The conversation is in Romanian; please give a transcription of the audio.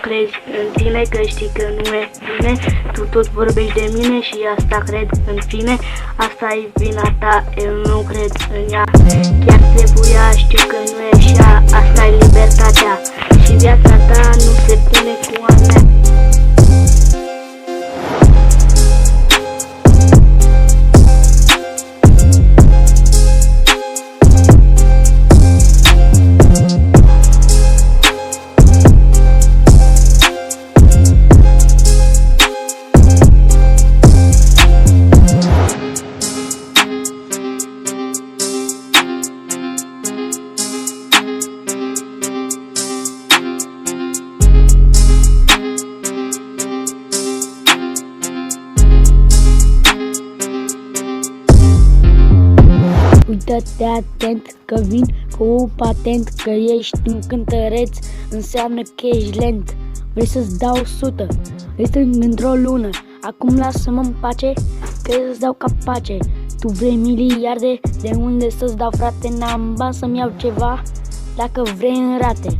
crezi în tine, că știi că nu e bine. Tu tot vorbești de mine și asta cred în fine. Asta e vina ta, eu nu cred în ea. Chiar trebuia, știu că nu e așa. Asta e libertatea și viața ta nu se pune cu a mea. Uită-te atent că vin cu un patent, că ești un cântăreț, înseamnă că ești lent. Vrei să-ți dau 100, îi strâng într-o lună. Acum lasă-mă în pace, că să-ți dau capace. Tu vrei miliarde, de unde să-ți dau, frate? N-am bani să-mi iau ceva, dacă vrei în rate.